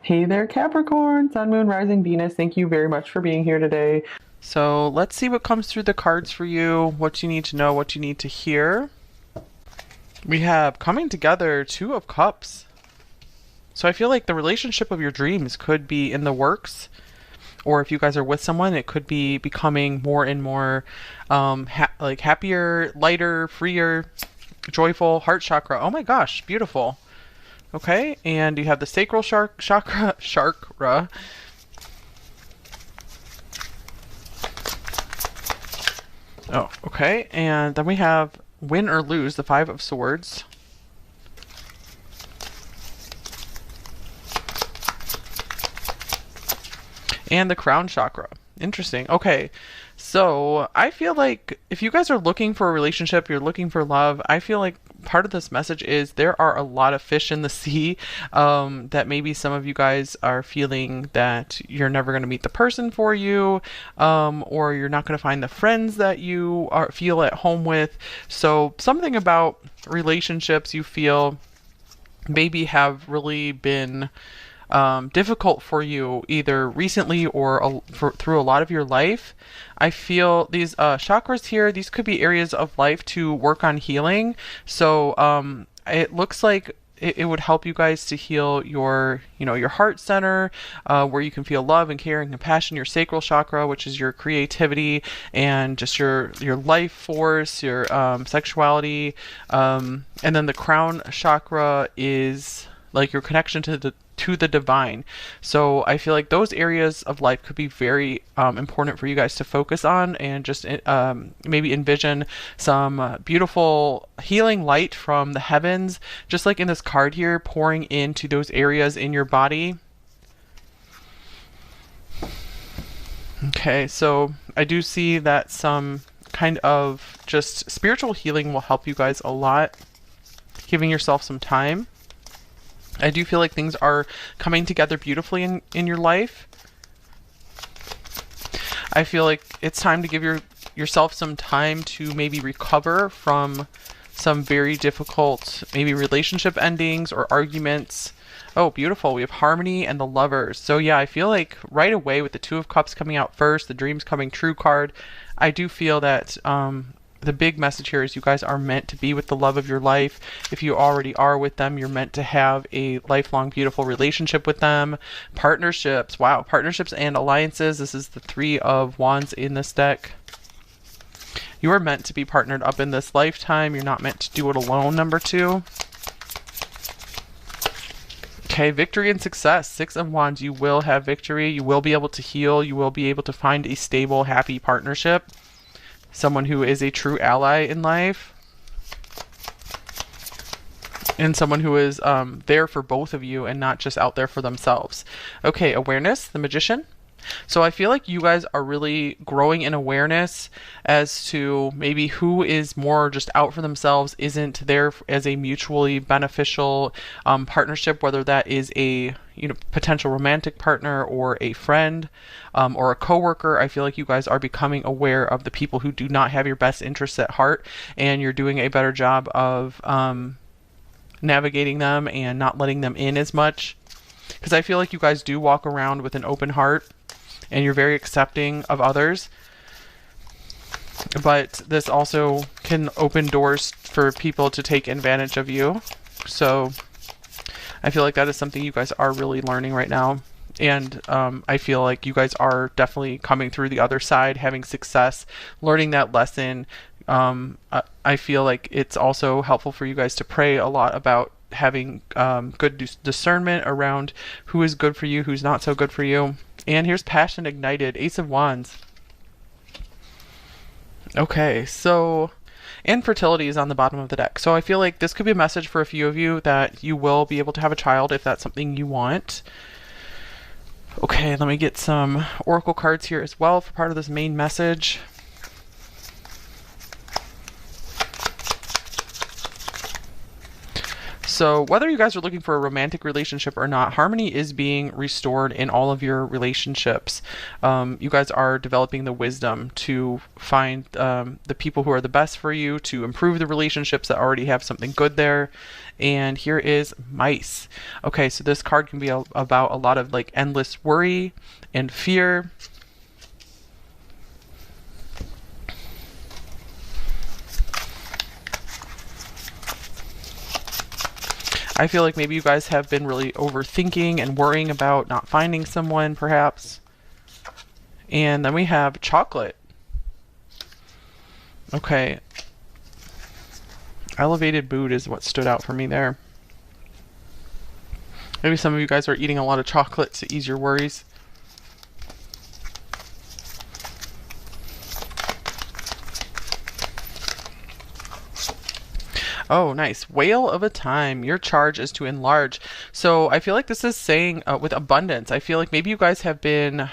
Hey there, Capricorn, Sun, Moon, Rising, Venus. Thank you very much for being here today. So let's see what comes through the cards for you, what you need to know, what you need to hear. We have coming together, Two of Cups. So I feel like the relationship of your dreams could be in the works, or if you guys are with someone, it could be becoming more and more like happier, lighter, freer, joyful. Heart chakra. Oh my gosh, beautiful. Okay, and you have the sacral chakra. Oh, okay. And then we have win or lose, the Five of Swords. And the crown chakra. Interesting. Okay. So I feel like if you guys are looking for a relationship, you're looking for love, I feel like part of this message is there are a lot of fish in the sea, that maybe some of you guys are feeling that you're never going to meet the person for you, or you're not going to find the friends that you feel at home with. So something about relationships you feel maybe have really been difficult for you either recently or through a lot of your life. I feel these chakras here, these could be areas of life to work on healing. So it looks like it would help you guys to heal your, your heart center, where you can feel love and care and compassion, your sacral chakra, which is your creativity and just your life force, your sexuality. And then the crown chakra is like your connection to the divine. So I feel like those areas of life could be very important for you guys to focus on and just maybe envision some beautiful healing light from the heavens, just like in this card here, pouring into those areas in your body. Okay, so I do see that some kind of just spiritual healing will help you guys a lot, giving yourself some time. I do feel like things are coming together beautifully in your life. I feel like it's time to give yourself some time to maybe recover from some very difficult maybe relationship endings or arguments. Oh, beautiful. We have harmony and the lovers. So yeah, I feel like right away with the Two of Cups coming out first, the dreams coming true card, I do feel that the big message here is you guys are meant to be with the love of your life. If you already are with them, you're meant to have a lifelong, beautiful relationship with them. Partnerships. Wow. Partnerships and alliances. This is the Three of Wands in this deck. You are meant to be partnered up in this lifetime. You're not meant to do it alone, number two. Okay, victory and success. Six of Wands. You will have victory. You will be able to heal. You will be able to find a stable, happy partnership. Someone who is a true ally in life, and someone who is there for both of you and not just out there for themselves. Okay, awareness, the Magician. So I feel like you guys are really growing in awareness as to maybe who is more just out for themselves, isn't there as a mutually beneficial partnership, whether that is a potential romantic partner or a friend, or a coworker. I feel like you guys are becoming aware of the people who do not have your best interests at heart, and you're doing a better job of navigating them and not letting them in as much. Because I feel like you guys do walk around with an open heart and you're very accepting of others. But this also can open doors for people to take advantage of you. So I feel like that is something you guys are really learning right now. And I feel like you guys are definitely coming through the other side, having success, learning that lesson. I feel like it's also helpful for you guys to pray a lot about having good discernment around who is good for you, who's not so good for you. And here's passion ignited, Ace of Wands. Okay, so infertility is on the bottom of the deck. So I feel like this could be a message for a few of you that you will be able to have a child if that's something you want. Okay, let me get some oracle cards here as well for part of this main message. So whether you guys are looking for a romantic relationship or not, harmony is being restored in all of your relationships. You guys are developing the wisdom to find the people who are the best for you, to improve the relationships that already have something good there. And here is mice. Okay, so this card can be about a lot of like endless worry and fear. I feel like maybe you guys have been really overthinking and worrying about not finding someone, perhaps. And then we have chocolate. Okay. Elevated mood is what stood out for me there. Maybe some of you guys are eating a lot of chocolate to ease your worries. Oh, nice. Whale of a time. Your charge is to enlarge. So I feel like this is saying with abundance. I feel like maybe you guys have been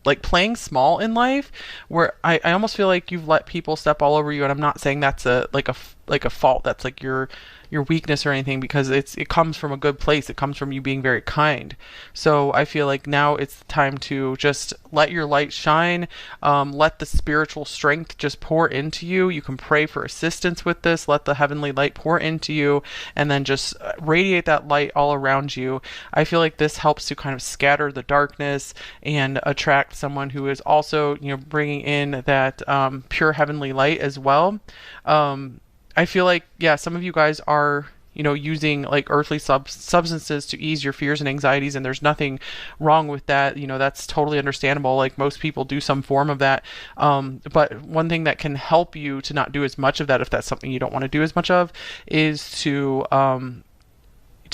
like playing small in life, where I almost feel like you've let people step all over you. And I'm not saying that's like a fault. That's like your weakness or anything, because it comes from a good place. It comes from you being very kind. So I feel like now it's the time to just let your light shine. Let the spiritual strength just pour into you. You can pray for assistance with this. Let the heavenly light pour into you, and then just radiate that light all around you. I feel like this helps to kind of scatter the darkness and attract someone who is also, bringing in that pure heavenly light as well. I feel like, yeah, some of you guys are, using like earthly substances to ease your fears and anxieties, and there's nothing wrong with that. That's totally understandable. Like most people do some form of that. But one thing that can help you to not do as much of that, if that's something you don't want to do as much of, is to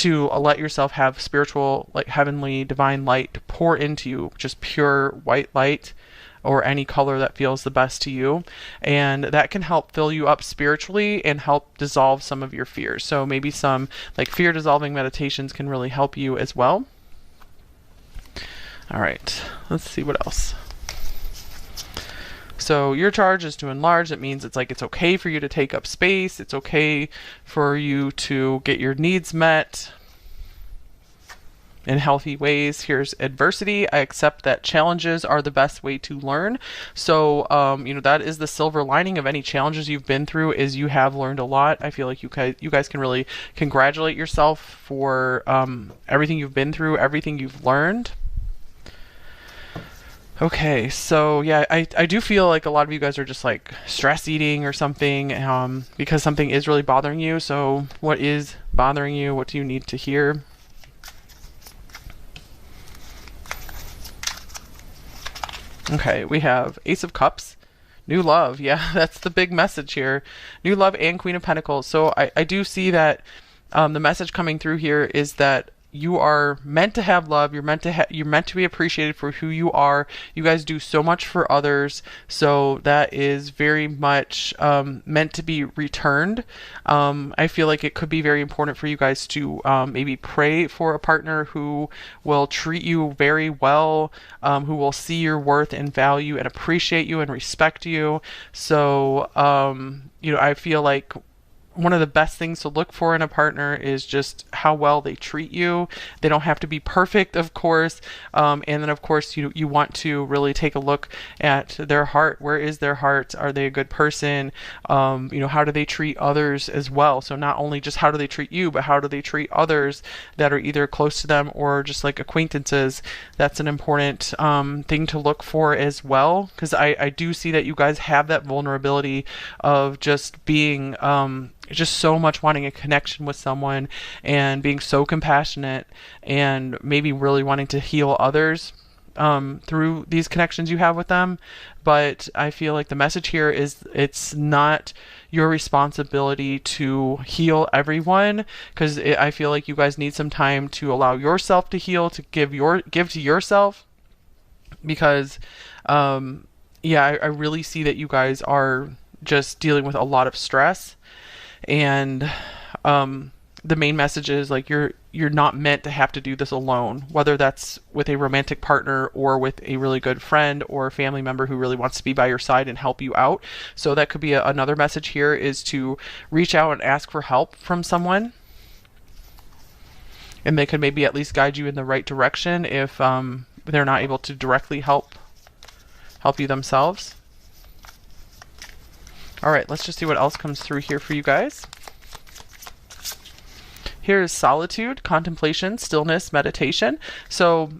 let yourself have spiritual, like heavenly, divine light to pour into you, just pure white light, or any color that feels the best to you. And that can help fill you up spiritually and help dissolve some of your fears. So maybe some like fear dissolving meditations can really help you as well. All right, let's see what else. So your charge is to enlarge. It means it's okay for you to take up space. It's okay for you to get your needs met in healthy ways. Here's adversity. I accept that challenges are the best way to learn. So, that is the silver lining of any challenges you've been through, is you have learned a lot. I feel like you guys can really congratulate yourself for everything you've been through, everything you've learned. Okay, so yeah, I do feel like a lot of you guys are just like stress eating or something, because something is really bothering you. So what is bothering you? What do you need to hear? Okay, we have Ace of Cups, new love. Yeah, that's the big message here. New love and Queen of Pentacles. So I do see that the message coming through here is that you are meant to have love. You're meant to be appreciated for who you are. You guys do so much for others, so that is very much meant to be returned. I feel like it could be very important for you guys to maybe pray for a partner who will treat you very well, who will see your worth and value and appreciate you and respect you. So I feel like one of the best things to look for in a partner is just how well they treat you. They don't have to be perfect, of course. And then, of course, you want to really take a look at their heart. Where is their heart? Are they a good person? How do they treat others as well? So not only just how do they treat you, but how do they treat others that are either close to them or just like acquaintances? That's an important thing to look for as well, because I do see that you guys have that vulnerability of just being just so much wanting a connection with someone and being so compassionate and maybe really wanting to heal others through these connections you have with them. But I feel like the message here is it's not your responsibility to heal everyone, because I feel like you guys need some time to allow yourself to heal, to give to yourself, because I really see that you guys are just dealing with a lot of stress. And the main message is like you're not meant to have to do this alone, whether that's with a romantic partner or with a really good friend or a family member who really wants to be by your side and help you out. So that could be another message here, is to reach out and ask for help from someone. and they could maybe at least guide you in the right direction if they're not able to directly help you themselves. All right, let's just see what else comes through here for you guys. Here is solitude, contemplation, stillness, meditation. So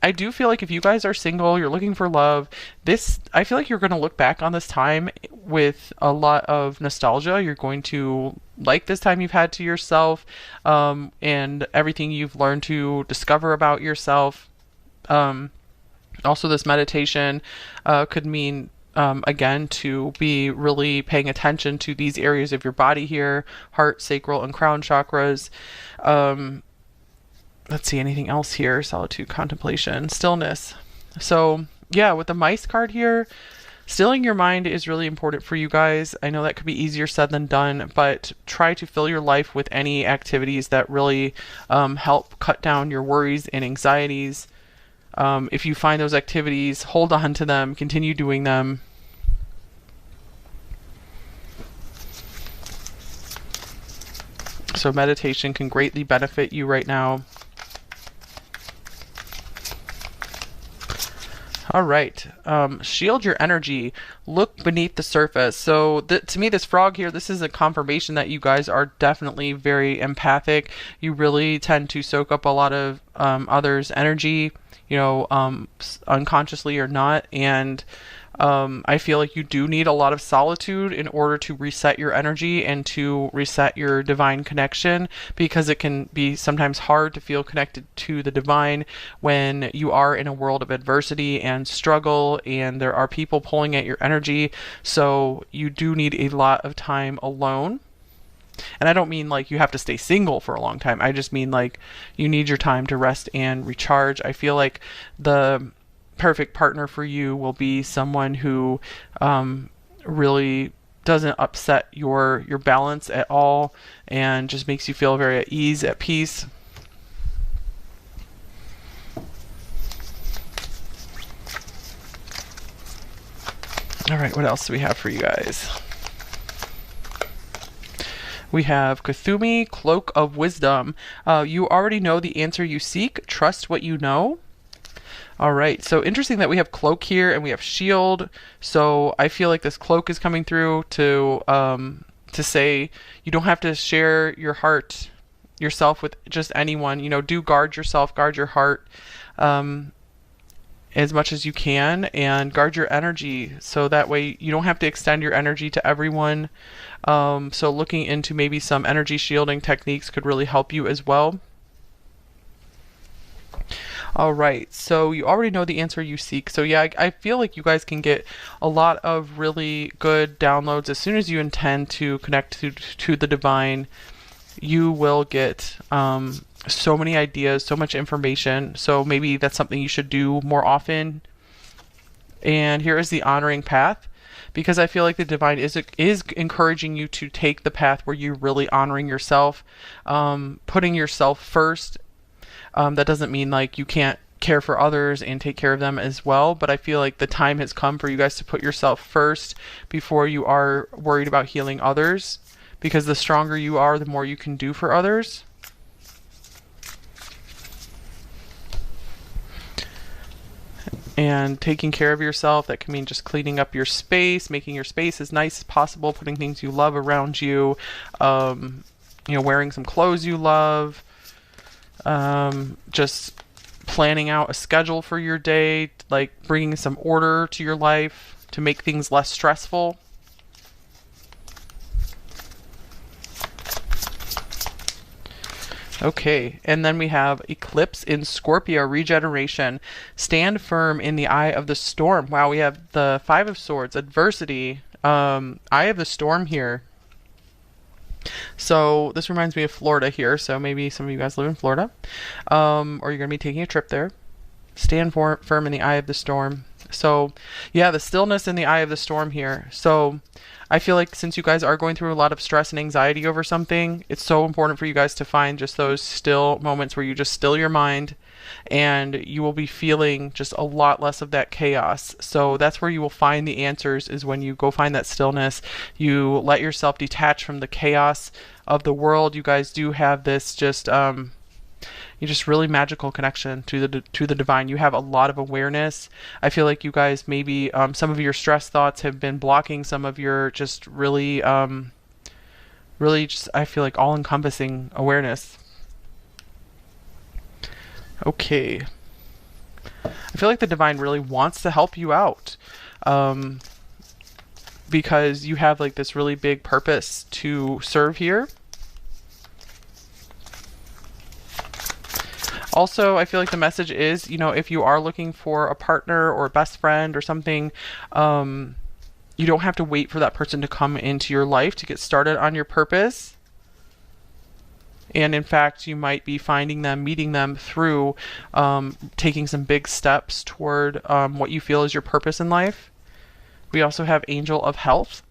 I do feel like if you guys are single, you're looking for love, I feel like you're going to look back on this time with a lot of nostalgia. You're going to like this time you've had to yourself, and everything you've learned to discover about yourself. Also, this meditation could mean, again, to be really paying attention to these areas of your body here: heart, sacral, and crown chakras. Let's see, anything else here? Solitude, contemplation, stillness. So yeah, with the mice card here, stilling your mind is really important for you guys. I know that could be easier said than done, but try to fill your life with any activities that really help cut down your worries and anxieties. If you find those activities, hold on to them, continue doing them. So meditation can greatly benefit you right now. All right, shield your energy, look beneath the surface. So to me, this frog here, this is a confirmation that you guys are definitely very empathic. You really tend to soak up a lot of others' energy, you know, unconsciously or not. And I feel like you do need a lot of solitude in order to reset your energy and to reset your divine connection, because it can be sometimes hard to feel connected to the divine when you are in a world of adversity and struggle and there are people pulling at your energy. So you do need a lot of time alone. And I don't mean like you have to stay single for a long time. I just mean like you need your time to rest and recharge. I feel like the perfect partner for you will be someone who really doesn't upset your balance at all and just makes you feel very at ease, at peace. All right, what else do we have for you guys? We have Kuthumi, Cloak of Wisdom. You already know the answer you seek. Trust what you know. All right, so interesting that we have cloak here and we have shield. So I feel like this cloak is coming through to say you don't have to share your heart yourself with just anyone. You know, do guard yourself, guard your heart as much as you can, and guard your energy so that way you don't have to extend your energy to everyone. So looking into maybe some energy shielding techniques could really help you as well. All right, so you already know the answer you seek. So yeah, I feel like you guys can get a lot of really good downloads as soon as you intend to connect to the divine. You will get so many ideas, so much information. So maybe that's something you should do more often. And here is the honoring path, because I feel like the divine is encouraging you to take the path where you're really honoring yourself, putting yourself first. That doesn't mean like you can't care for others and take care of them as well, but I feel like the time has come for you guys to put yourself first before you are worried about healing others, because the stronger you are, the more you can do for others. And taking care of yourself, that can mean just cleaning up your space, making your space as nice as possible, putting things you love around you, you know, wearing some clothes you love. Just planning out a schedule for your day, like bringing some order to your life to make things less stressful. Okay, and then we have Eclipse in Scorpio, regeneration. Stand firm in the eye of the storm. Wow, we have the Five of Swords, adversity, eye of the storm here. So this reminds me of Florida here. So maybe some of you guys live in Florida, or you're going to be taking a trip there. Stand firm in the eye of the storm. So yeah, the stillness in the eye of the storm here. So I feel like since you guys are going through a lot of stress and anxiety over something, it's so important for you guys to find just those still moments where you just still your mind, and you will be feeling just a lot less of that chaos. So that's where you will find the answers, is when you go find that stillness. You let yourself detach from the chaos of the world. You guys do have this just You just really magical connection to the divine. You have a lot of awareness. I feel like you guys maybe some of your stress thoughts have been blocking some of your just really really just, I feel like, all encompassing awareness. Okay. I feel like the divine really wants to help you out. Because you have like this really big purpose to serve here. Also, I feel like the message is, you know, if you are looking for a partner or a best friend or something, you don't have to wait for that person to come into your life to get started on your purpose. And in fact, you might be finding them, meeting them through taking some big steps toward what you feel is your purpose in life. We also have Angel of Health.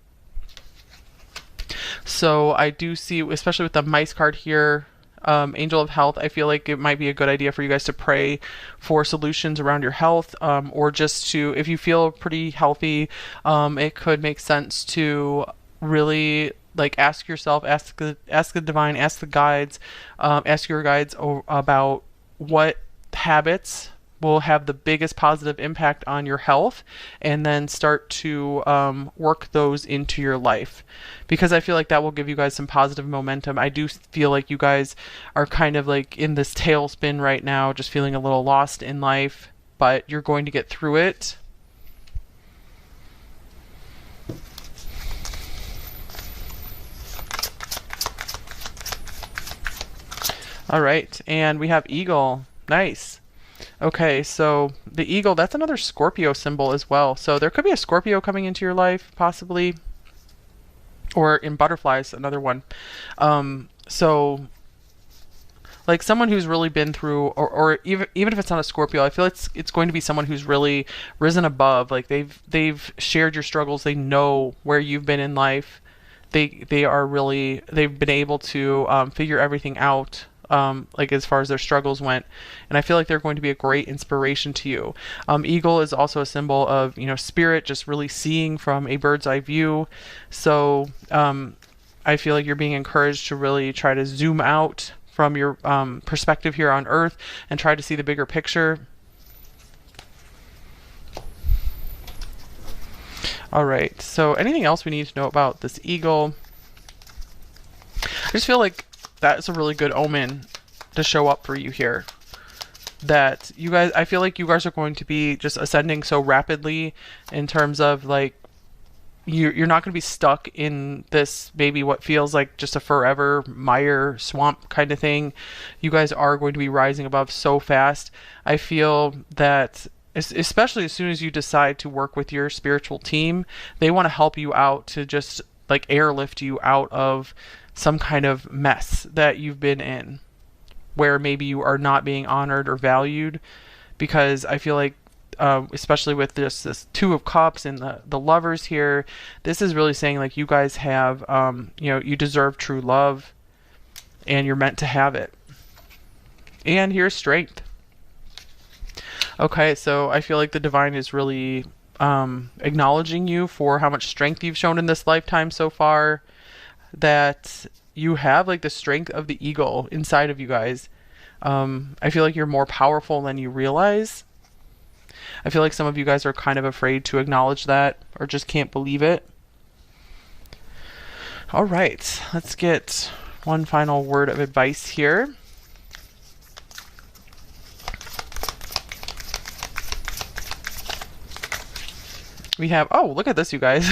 So I do see, especially with the mice card here, Angel of Health, I feel like it might be a good idea for you guys to pray for solutions around your health, or just to, if you feel pretty healthy, it could make sense to really like ask yourself, ask the divine, ask the guides, ask your guides about what habits will have the biggest positive impact on your health, and then start to work those into your life, because I feel like that will give you guys some positive momentum. I do feel like you guys are kind of like in this tailspin right now, just feeling a little lost in life, but you're going to get through it. All right, and we have Eagle. Nice. Okay, so the eagle, that's another Scorpio symbol as well. So there could be a Scorpio coming into your life, possibly. Or in butterflies, another one. So like someone who's really been through, or even if it's not a Scorpio, I feel it's going to be someone who's really risen above. Like they've shared your struggles. They know where you've been in life. They've been able to figure everything out. Like as far as their struggles went, and I feel like they're going to be a great inspiration to you. Eagle is also a symbol of, you know, spirit, just really seeing from a bird's eye view. So I feel like you're being encouraged to really try to zoom out from your perspective here on Earth and try to see the bigger picture. All right, so anything else we need to know about this eagle? I just feel like that's a really good omen to show up for you here. That you guys, I feel like you guys are going to be just ascending so rapidly in terms of like, you're not going to be stuck in this maybe what feels like just a forever mire swamp kind of thing. You guys are going to be rising above so fast. I feel that especially as soon as you decide to work with your spiritual team, they want to help you out to just like airlift you out of some kind of mess that you've been in, where maybe you are not being honored or valued. Because I feel like especially with this Two of Cups and the lovers here, this is really saying like you guys have you know, you deserve true love and you're meant to have it. And here's Strength. Okay, so I feel like the divine is really acknowledging you for how much strength you've shown in this lifetime so far, that you have like the strength of the eagle inside of you guys. I feel like you're more powerful than you realize. I feel like some of you guys are kind of afraid to acknowledge that, or just can't believe it. All right, let's get one final word of advice here. We have, oh, look at this, you guys.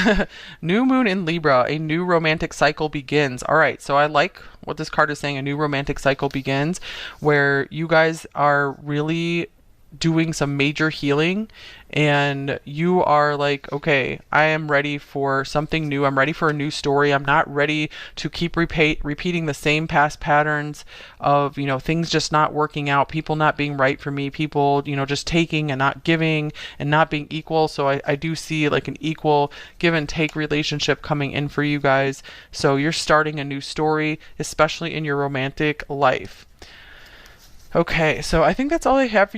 New moon in Libra, a new romantic cycle begins. All right, so I like what this card is saying. A new romantic cycle begins, where you guys are really doing some major healing, and you are like, okay, I am ready for something new. I'm ready for a new story. I'm not ready to keep repeating the same past patterns of, you know, things just not working out, people not being right for me, people, you know, just taking and not giving and not being equal. So I do see like an equal give and take relationship coming in for you guys. So you're starting a new story, especially in your romantic life. Okay, so I think that's all I have for you.